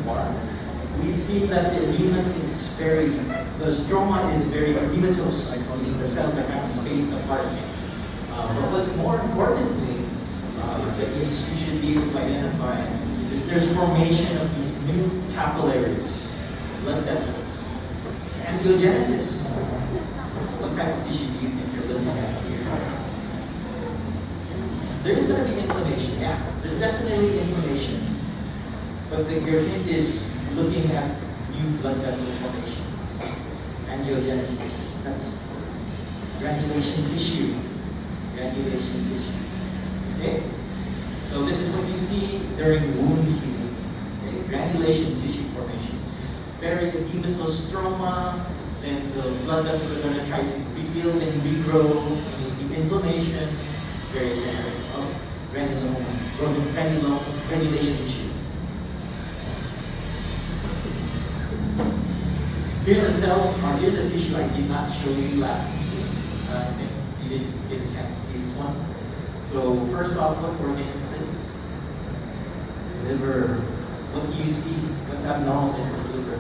far, we see that the edema is the stroma is very edematous, meaning the cells are kind of spaced apart. But what's more importantly, that yes, you should be able to identify is there's formation of these new capillaries, blood vessels. It's angiogenesis. What type of tissue do you think you're looking at here? There's going to be inflammation, yeah. There's definitely inflammation. But your hint is looking at new blood vessel formations. Angiogenesis. That's granulation tissue. Granulation tissue. Okay? So this is what you see during wound healing. Okay? Granulation tissue formation. Very edematous stroma, then the blood vessels are going to try to rebuild and regrow. And you see inflammation, very general of granulation tissue. Here's a cell, or here's a tissue I did not show you last week. I think you didn't get a chance to see this one. So first off, what organ is this? Liver. What do you see? What's abnormal in this liver?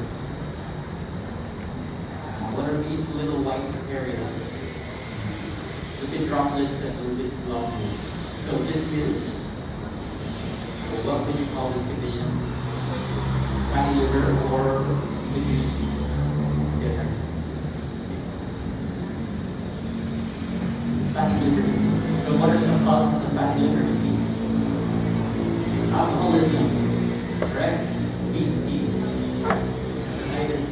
What are these little white areas? Lipid droplets and lipid globules. So this is, what would you call this condition? Fatty liver, or would you fatty liver disease. So what are some causes of fatty liver disease? Alcoholism, correct? Obesity, hepatitis.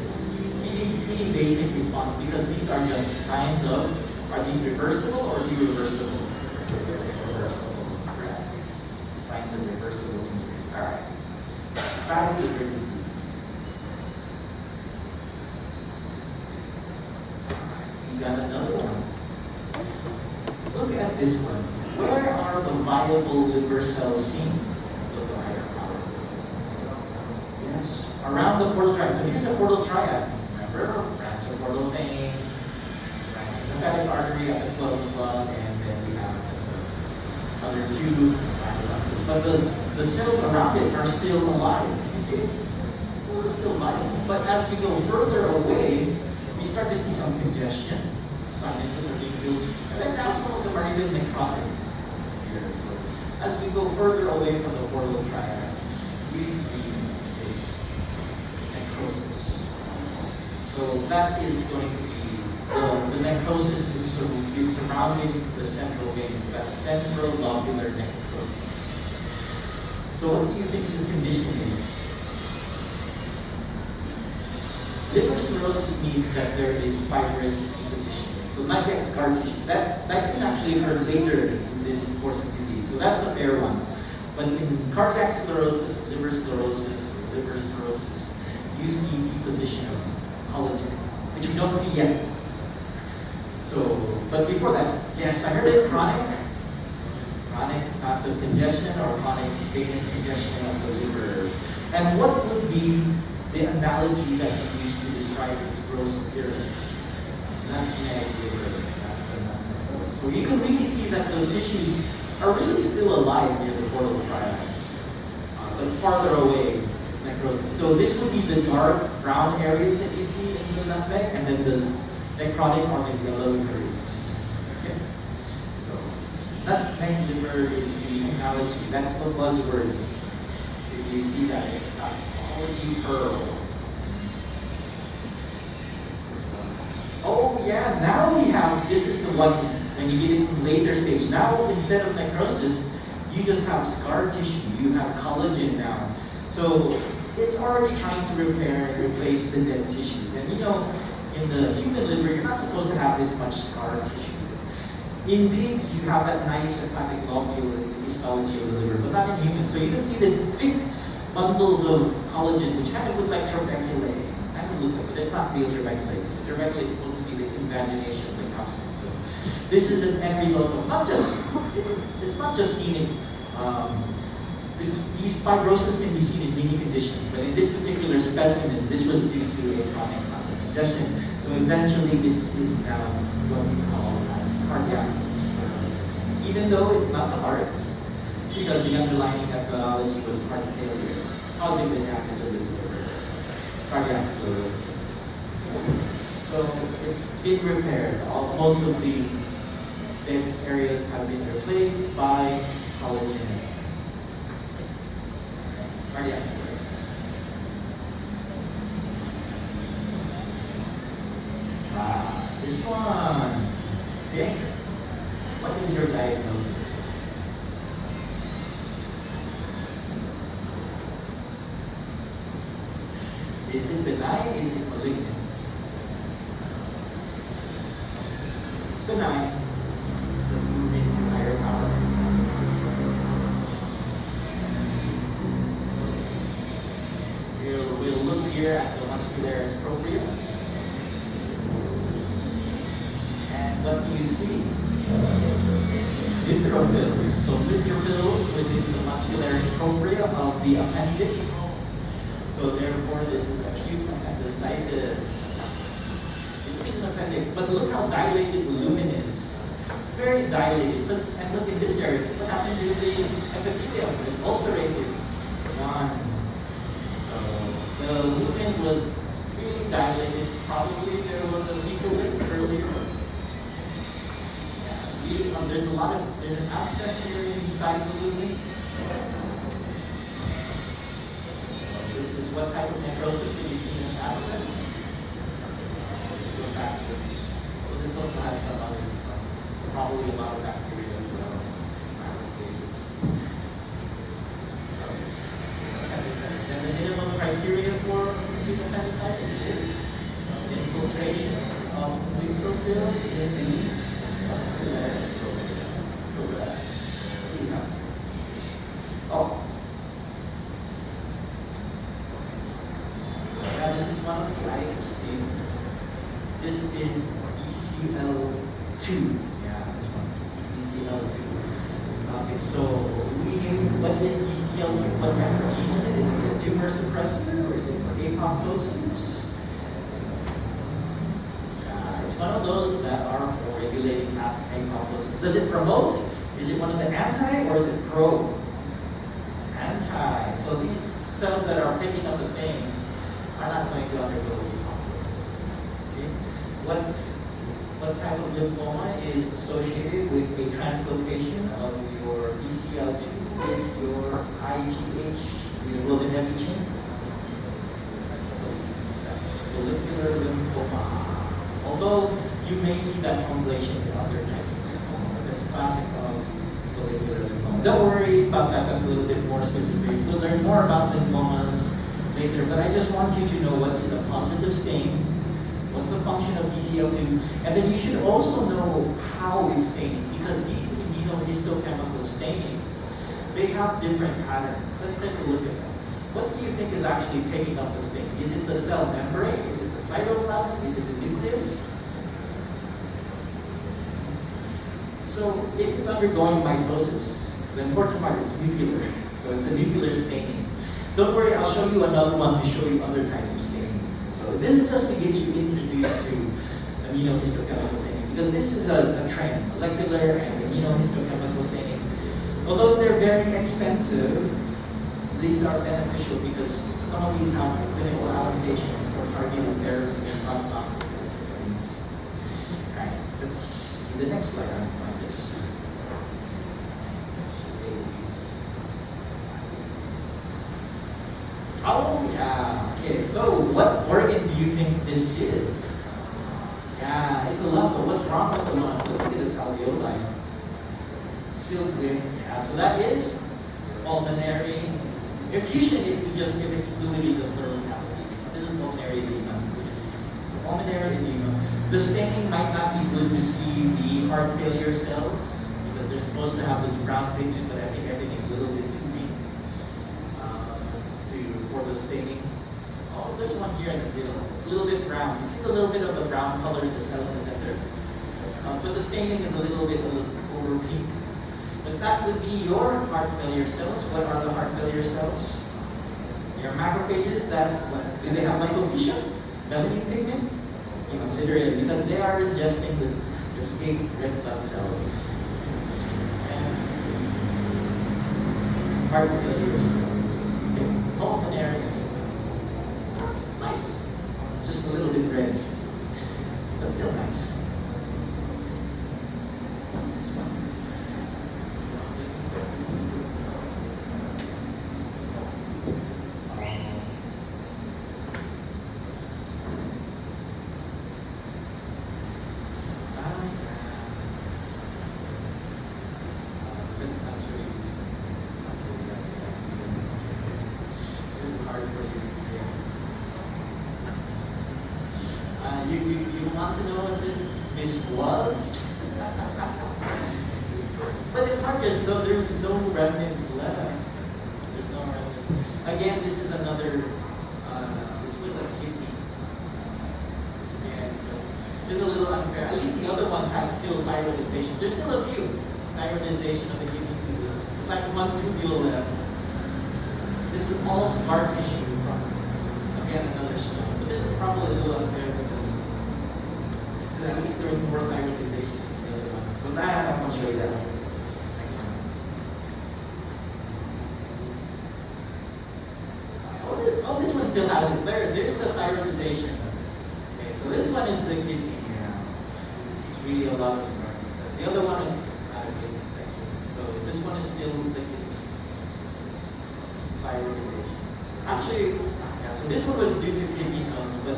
Pretty basic response, because these are just signs of, are these reversible or irreversible? Reversible, correct. Signs of reversible injury. Alright. Fatty liver disease. You got another one. Look at this one. Where are the viable liver cells seen? Look at yes, around the portal triad. So here's a portal triad. Remember, branch of portal vein, branch of lymphatic artery at the flow of blood, and then we have the other two. But the cells around it are still alive. You see? They're still alive. But as we go further away, we start to see some congestion. Sinuses are being filled. And then now some of them are even necrotic here. So as we go further away from the portal triad, we see this necrosis. So that is going to be, the necrosis is surrounding the central veins. That's central lobular necrosis. So what do you think this condition is? Liver cirrhosis means that there is fibrous deposition. So not yet scar tissue. That can actually occur later in this course of disease. So that's a fair one. But in cardiac sclerosis, liver cirrhosis, you see deposition of collagen, which we don't see yet. So, but before that, yes, I heard it, chronic massive congestion or chronic venous congestion of the liver. And what would be the analogy that we use to describe its gross appearance? Not genetic liver. So you can really see that the tissues are really still alive near the portal triad. But farther away, it's necrosis. So this would be the dark brown areas that you see in the nutmeg, and then this necrotic or the yellow areas. Okay? So nutmeg liver is the analogy. That's the buzzword. If you see that, it's pathology pearl. Oh yeah, now we have, this is the one when you get into later stage. Now instead of necrosis, you just have scar tissue, you have collagen now. So it's already trying to repair and replace the dead tissues. And you know, in the human liver, you're not supposed to have this much scar tissue. In pigs, you have that nice hepatic lobule in the histology of the liver, but not in humans. So you can see this thick bundles of collagen, which kind of look like trabeculae. But it's not real trabeculae. The trabeculae is supposed to be the invagination of the capsule. So this is an end result of it's not just seen in, these fibrosis can be seen in many conditions, but in this particular specimen, this was due to a chronic congestion. So eventually this is now what we call as cardiac cirrhosis. Even though it's not the heart, because the underlying pathology was heart failure, causing the damage of this liver. cardiac sclerosis. So it's been repaired. Most of the dead areas have been replaced by collagen. Cardiac sclerosis. This one. Okay. What is your diagnosis? Is it benign? Is it malignant? It's benign. Let's move into higher power. We'll look here at the muscularis propria. And what do you see? Neutrophils. So neutrophils within the muscularis propria of the appendix. So therefore, this is acute appendicitis. This is an appendix, but look how dilated the lumen is. It's very dilated. And look in this area. What happened to the epithelium? It's ulcerated. It's gone. So the lumen was really dilated. Probably there was a leak earlier. Yeah, there's an abscess here inside the lumen. This is what type of necrosis that you see in abscess. Go back to this also has some other stuff. Probably a lot of bacteria as well. And the minimum criteria for acute appendicitis is infiltration of neutrophils in the muscularis propria. Oh. Now this is one of the IHC. This is ECL2. Yeah, this one. ECL2. Okay, so what is ECL2? What kind of gene is it? Is it a tumor suppressor or is it for apoptosis? It's one of those that are for regulating apoptosis. Does it promote? Is it one of the anti or is it pro? It's anti. So these cells that are picking up the stain are not going to undergo apoptosis. Okay? What type of lymphoma is associated with a translocation of your BCL2 with your IgH hemoglobin heavy chain? That's follicular lymphoma. Although you may see that translation in other types of lymphoma, but that's classic of follicular lymphoma. Don't worry about that, that's a little bit more specific. We'll learn more about lymphomas later, but I just want you to know what is a positive stain, what's the function of BCL2, and then you should also know how it's staining, because these immunohistochemical stainings, they have different patterns. Let's take a look at them. What do you think is actually taking up the stain? Is it the cell membrane? Is it the cytoplasm? Is it the nucleus? So if it's undergoing mitosis, the important part is nuclear. So it's a nuclear staining. Don't worry, I'll show you another one to show you other types of staining. So this is just to get you introduced to immunohistochemical staining, because this is a trend, molecular and immunohistochemical staining. Although they're very expensive, these are beneficial because some of these have clinical applications for targeted therapy and prognostics. Alright, let's see the next slide on this. Oh, yeah. Okay, so what organ do you think this is? Yeah, it's a lung, but what's wrong with the lung? Look at this alveoli. It's filled with, yeah, so that is pulmonary effusion if it's fluid in the pleural cavities. This is pulmonary edema. Pulmonary edema. The staining might not be good to see the heart failure cells because they're supposed to have this brown pigment, but I think everything's a little bit too weak for the staining. Oh, there's one here in the middle. It's a little bit brown. You see a little bit of the brown color in the cell in the center. But the staining is a little bit over pink. But that would be your heart failure cells. What are the heart failure cells? Your macrophages that, do they have microfiche? Melanin pigment? You consider it because they are ingesting the big red blood cells. And heart failure cells. Okay. Pulmonary. Nice. because there's no remnants left. There's no remnants. Again, this is another, this was a kidney. And this is a little unfair. At least the other one had still thyroidization. There's still a few thyroidization of the kidney tubules. There's like one tubule left. This is all scar tissue from, again, another stone. But this is probably a little unfair because at least there was more thyroidization than the other one. So that, I'm going to show you that one. Next one. Oh, this one still has it. There's the thyroidization. Okay, so this one is the kidney. It's really a lot of scar. The other one is not a kidney section. So this one is still the kidney. Thyroidization. Actually, yeah, so this one was due to kidney stones, but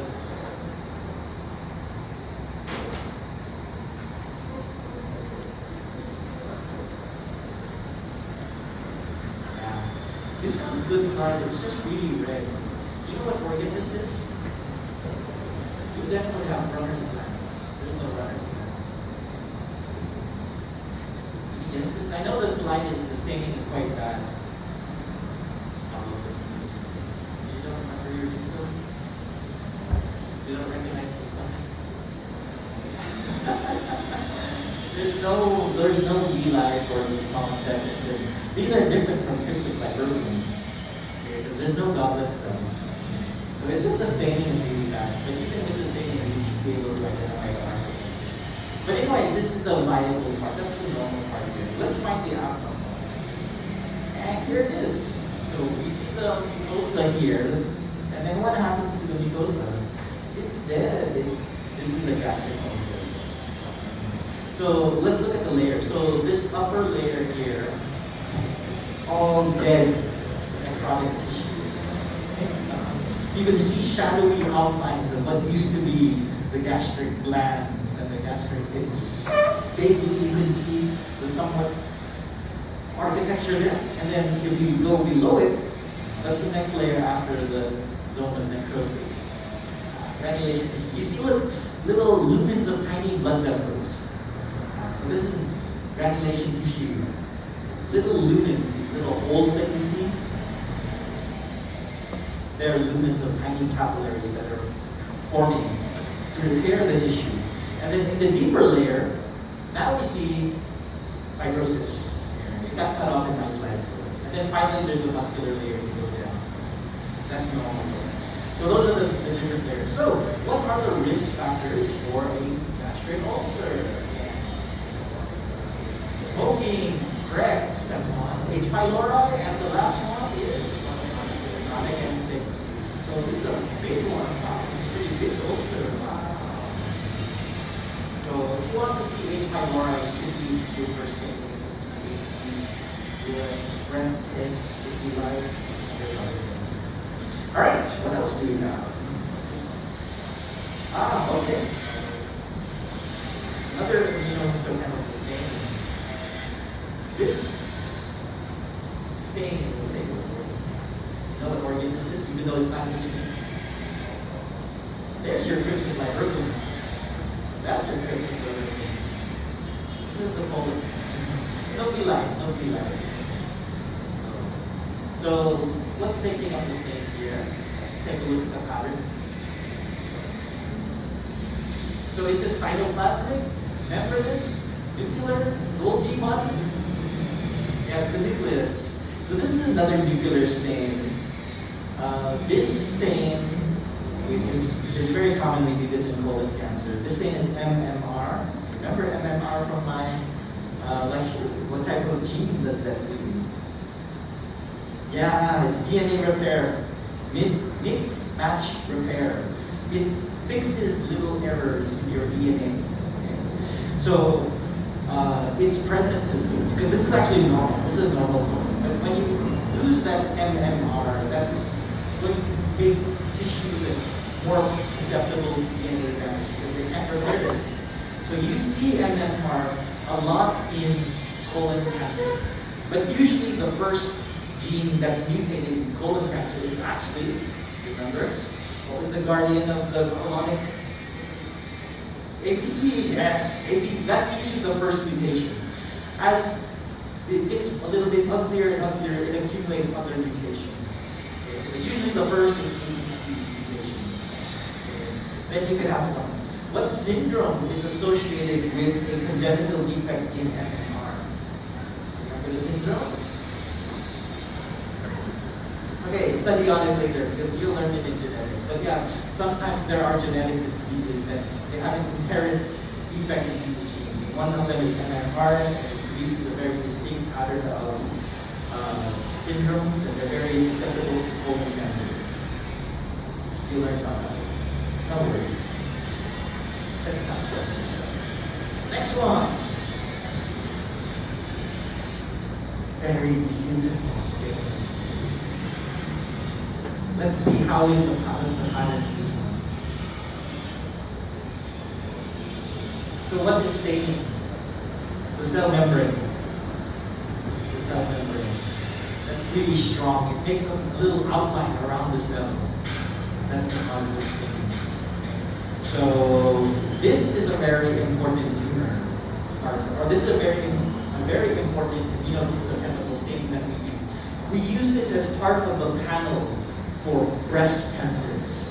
yeah, this one's good slide. It's just really red. You know what organ this is? You definitely have runner's glands. There's no runner's glands. Any guesses? I know the slide is, the staining is quite bad. You don't recognize the stomach? there's no villi for the small intestine. These are different from cryptic bilirubin. Because there's no goblet cells. So it's just the staining is really bad. But even with the staining, you should be able to identify the part. But anyway, this is the viable part. That's the normal part here. Let's find the abnormal. And here it is. So we see the mucosa here. And then what happens to the mucosa? It's dead. This is the gastric ulcer. So let's look at the layer. So this upper layer here is all dead necrotic tissues. You can see shadowy outlines of what used to be the gastric glands and the gastric. It's basically you can see the somewhat architecture there. And then if you go below it, that's the next layer after the zone of necrosis. Granulation tissue. You see little lumens of tiny blood vessels. So this is granulation tissue. Little lumens, little holes that you see. There are lumens of tiny capillaries that are forming to repair the tissue. And then in the deeper layer, now we see fibrosis. It got cut off in my slides. And then finally there's the muscular layer to go down. That's normal. So those are the different layers. So what are the risk factors for a gastric ulcer? Smoking, correct. That's one. H. pylori, and the last one is chronic and sick. So this is a big one. Wow, this is a pretty big ulcer. Wow. So if you want to see H. pylori, you can use super statements. Spread test if you like. There's other things. All right, what else do we have? Okay. Another immunohistochemical stain. This stain is a, you know what organ this is, even though it's not HB. There's your cryptic bilirubin. That's your cryptic bilirubin. This is the colon. No villi. So what's taking up the stain here? Let's take a look at the pattern. So is this cytoplasmic, membranous, nuclear, Golgi body? Yes, the nucleus. So this is another nuclear stain. This stain is very common. We do this in colon cancer. This stain is MMR. Remember MMR from my lecture? What type of gene does that do? Yeah, it's DNA repair. Mix match repair. It fixes little errors in your DNA. Okay? So its presence is good because this is actually normal. This is normal coding. But when you lose that MMR, that's going to make tissues more susceptible to DNA damage because they can't repair it. So you see MMR a lot in colon cancer, but usually the first gene that's mutated in colon cancer is actually, remember, what was the guardian of the colonic? APC, yes. APC, that's usually the first mutation. As it gets a little bit unclear and unclear. It accumulates other mutations. Okay? So usually the first is ABC mutation. Okay? Then you can have some. What syndrome is associated with a congenital defect in MMR? Remember the syndrome? Okay, study on it later because you'll learn it in genetics. But yeah, sometimes there are genetic diseases that they have an inherent defect in these genes. One of them is MMR, and it produces a very distinct pattern of syndromes, and they're very susceptible to colon cancer. You'll learn about that. No worries. Let's not stress ourselves. Next one. Very beautiful statement. Let's see how is the pattern in this one. So what is stating? It's the cell membrane. It's the cell membrane. That's really strong. It makes a little outline around the cell. That's the positive statement. So this is a very important tumor, or this is a very important immunohistochemical staining that we do. We use this as part of the panel for breast cancers.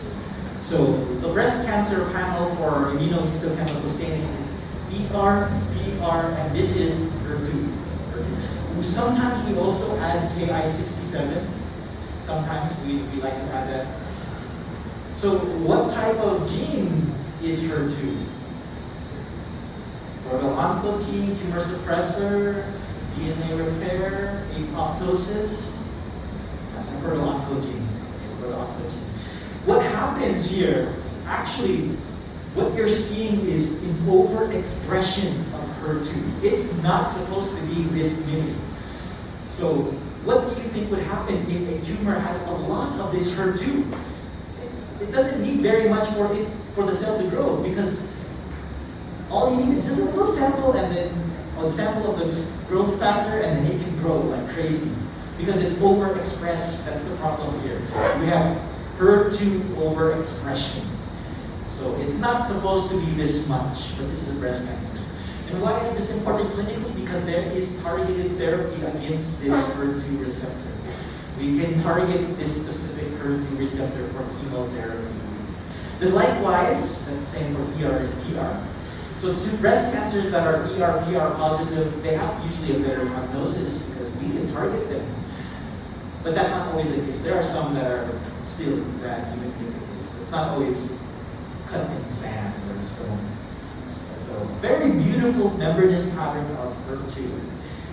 So the breast cancer panel for immunohistochemical staining is ER, PR, and this is HER2. Sometimes we also add Ki67. Sometimes we like to add that. So what type of gene is HER2? Proto-oncogene, tumor suppressor, DNA repair, apoptosis. That's a proto-oncogene. What happens here? Actually, what you're seeing is an overexpression of HER2. It's not supposed to be this many. So what do you think would happen if a tumor has a lot of this HER2? It doesn't need very much for the cell to grow, because all you need is just a little sample and then a sample of the growth factor, and then it can grow like crazy because it's overexpressed. That's the problem here. We have HER2 overexpression. So it's not supposed to be this much, but this is a breast cancer. And why is this important clinically? Because there is targeted therapy against this HER2 receptor. We can target this specific HER2 receptor for chemotherapy. But likewise, that's the same for ER and PR. So to breast cancers that are ER, PR positive, they have usually a better prognosis because we can target them. But that's not always the case. There are some that are still bad, even if it's not always cut in sand or stone. So very beautiful membranous pattern of HER2.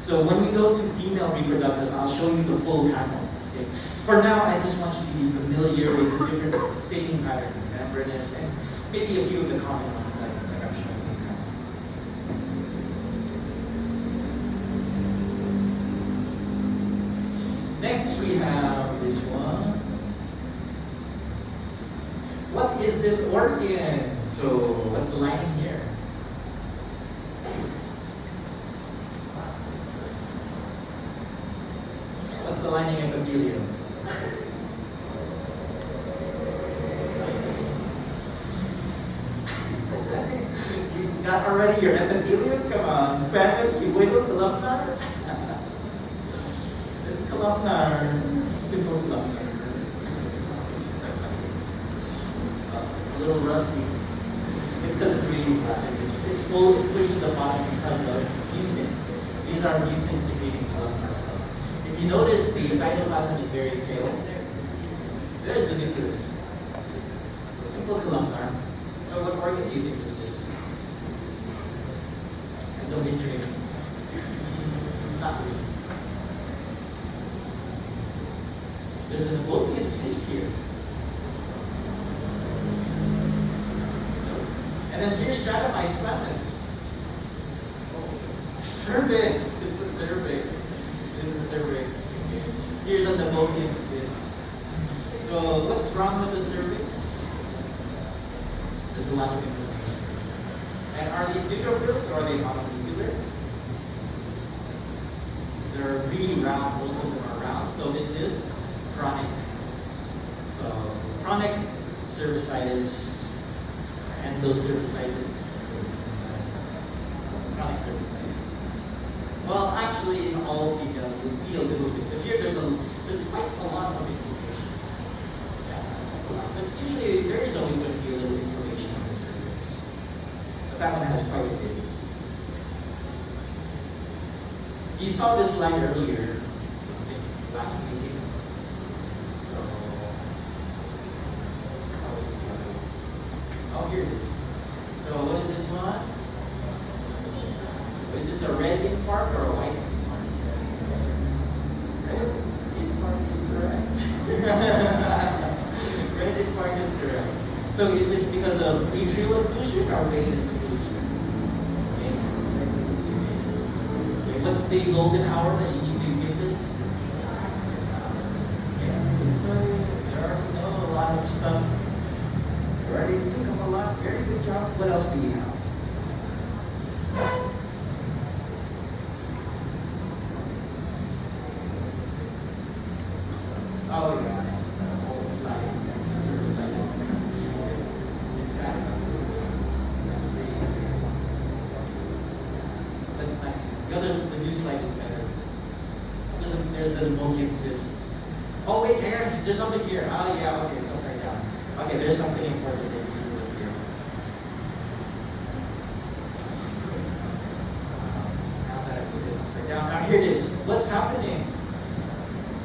So when we go to female reproductive, I'll show you the full panel. Okay? For now, I just want you to be familiar with the different staining patterns, membranous, and maybe a few of the common ones that I'm showing you now. Next, we have this one. What is this organ? So, what's the lining here? What's the lining epithelium? You got already your epithelium? Come on, Spanish, ibuelo, columnar? It's columnar, simple columnar. A little rusty. It's because it's really flat. It's full, it's pushed to the bottom because of mucin. These are mucin secreting columnar cells. If you notice, the cytoplasm is very pale. There's the nucleus. Simple columnar. So what organ do you think this is? Endometrium. Not really. There's an Ebotian cyst here. And then here's stratified squamous. Cervix. It's the cervix. This is the cervix. Okay. Here's an Ebotian cyst. So what's wrong with the cervix? There's a lot of inflammation. And are these neutrophils or are they mononuclear? They're really round. Most of them are round. So this is chronic. So chronic cervicitis. Endocervicitis. Chronic cervicitis. Well, actually, all female, you'll see a little bit. But here there's quite a lot of information. Yeah, that's a lot. But usually there is always going to be a little information on the cervix. But that one has quite a bit. You saw this slide earlier, last meeting. So, oh, here it is. So, what is this one? Is this a red ink mark or a white ink mark? Red ink mark is correct. Red ink mark is correct. So, is this because of atrial occlusion or venous occlusion? Okay, what's the golden hour that you need to give this? Yeah, so there are a lot of stuff. You already took up a lot. Very good job. What else do we have? Oh yeah, it's just an old slide. The service slide it's got it. Let's see. That's nice. The new slide is better. There's the mochiensis. Oh wait, there's something here. Oh yeah, okay, it's upside down. Okay, there's something important that you can do here. Now that I put it upside down. Now here it is. What's happening?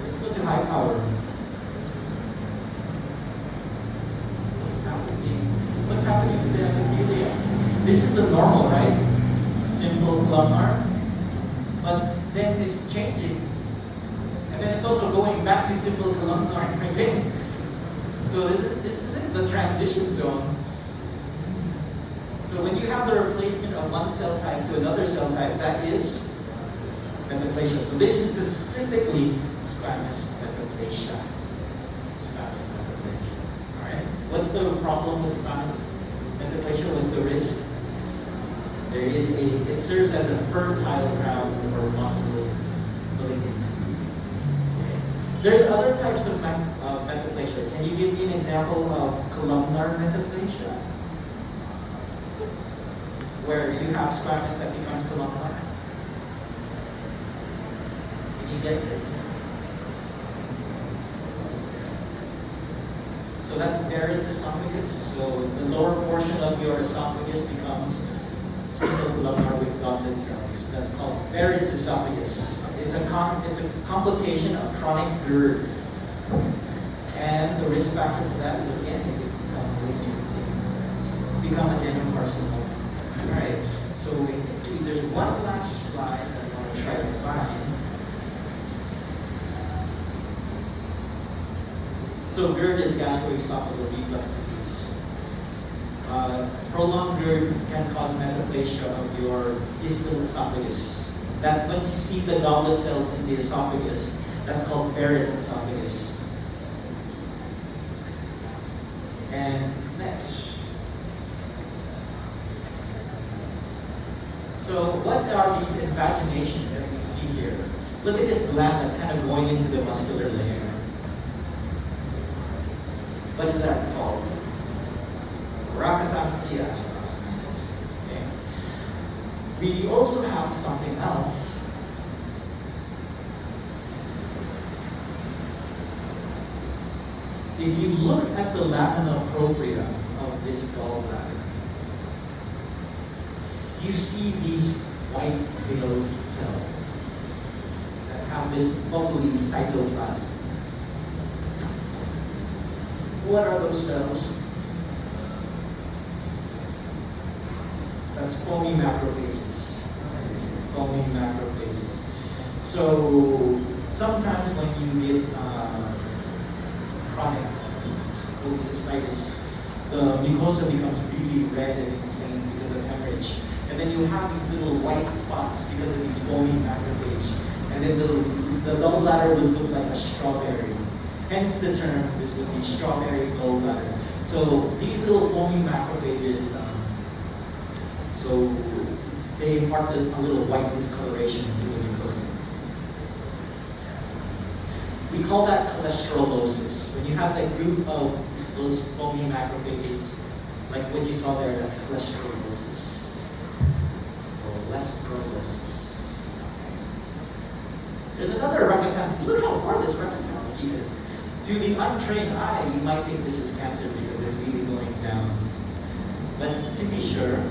Let's go to high power. What's happening to the endothelium? This is the normal, right? Simple columnar. But then it's changing. And then it's also going back to simple columnar, right? So this is the transition zone. So when you have the replacement of one cell type to another cell type, that is metaplasia. So this is specifically squamous metaplasia. Squamous metaplasia. Alright? What's the problem with squamous metaplasia? What's the risk? It serves as a fertile ground for muscle malignancy. Okay. There's other types of metaplasia. Can you give me an example of columnar metaplasia? Where you have squamous that becomes columnar? Any guesses? So that's Barrett's esophagus. So the lower portion of your esophagus becomes single columnar with goblet cells. That's called Barrett's esophagus. It's a complication of chronic GERD. And the risk factor for that is again, it can become adenocarcinoma. Alright, so there's one last slide that I want to try to find. So GERD is gastroesophageal reflux disease. Prolonged GERD can cause metaplasia of your distal esophagus. That once you see the goblet cells in the esophagus, that's called Barrett's esophagus. And next. So what are these invaginations that we see here? Look at this gland that's kind of going into the muscular layer. What is that called? Rhacatancia. Okay. We also have something else. If you look at the lamina propria of this gallbladder, you see these white veil cells that have this bubbly cytoplasm. What are those cells? That's foamy macrophages. Foamy macrophages. So sometimes when you get chronic cholecystitis, the mucosa becomes really red and inflamed because of hemorrhage. And then you have these little white spots because of these foamy macrophage. And then the gallbladder will look like a strawberry. Hence the term, this would be strawberry gallbladder. So these little foamy macrophages, so they impart a little white discoloration to the mucosa. We call that cholesterolosis. When you have that group of those foamy macrophages, like what you saw there, that's cholesterolosis. Cholesterolosis. There's another Rakutansky. Look how far this Rakutansky is. To the untrained eye, you might think this is cancer because it's really going down. But to be sure,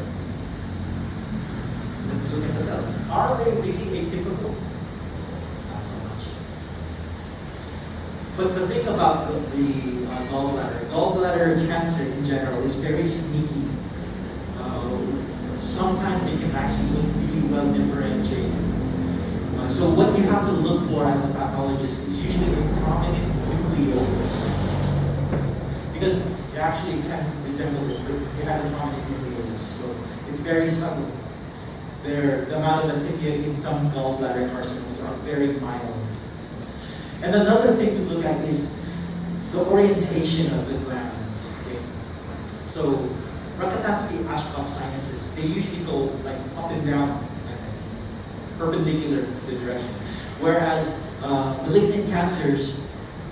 let's look at the cells. Are they really atypical? Not so much. But the thing about the gallbladder cancer in general is very sneaky. Sometimes it can actually look really well differentiated. So what you have to look for as a pathologist is usually a prominent nucleolus. Because it actually can resemble this, but it has a prominent nucleolus. So it's very subtle. The amount of atypia in some gallbladder carcinomas are very mild. And another thing to look at is the orientation of the glands. Okay? So Rakutansky-Ashkoff sinuses, they usually go like up and down, perpendicular to the direction. Whereas malignant cancers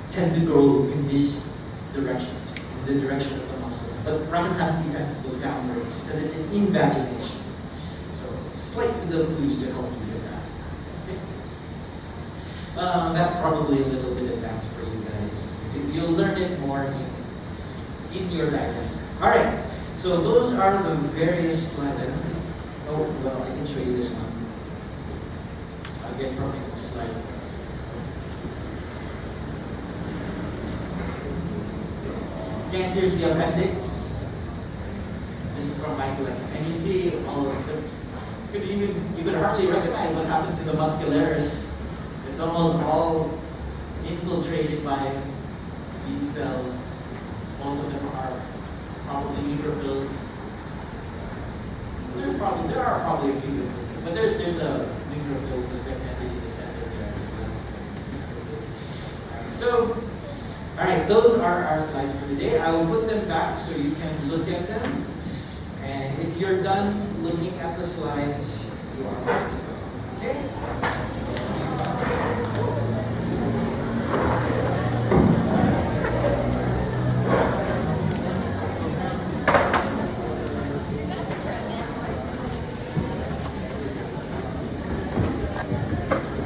tend to go in this direction, in the direction of the muscle. But Rakutansky tends to go downwards because it's an invagination. So slight little clues to help you with that. Okay? That's probably a little bit advanced for you guys. You'll learn it more in your digester. All right. So those are the various slides. Oh, well, I can show you this one. I'll get from the slide. Again, here's the appendix. This is from my collection. And you see all of the, you could hardly recognize what happened to the muscularis. It's almost all infiltrated by these cells. Most of them are probably neutrophils. There are probably a few neutrophils, but there's a neutrophil segmented in the center there. So, all right, those are our slides for today. I will put them back so you can look at them. And if you're done looking at the slides, you are ready to go. Okay?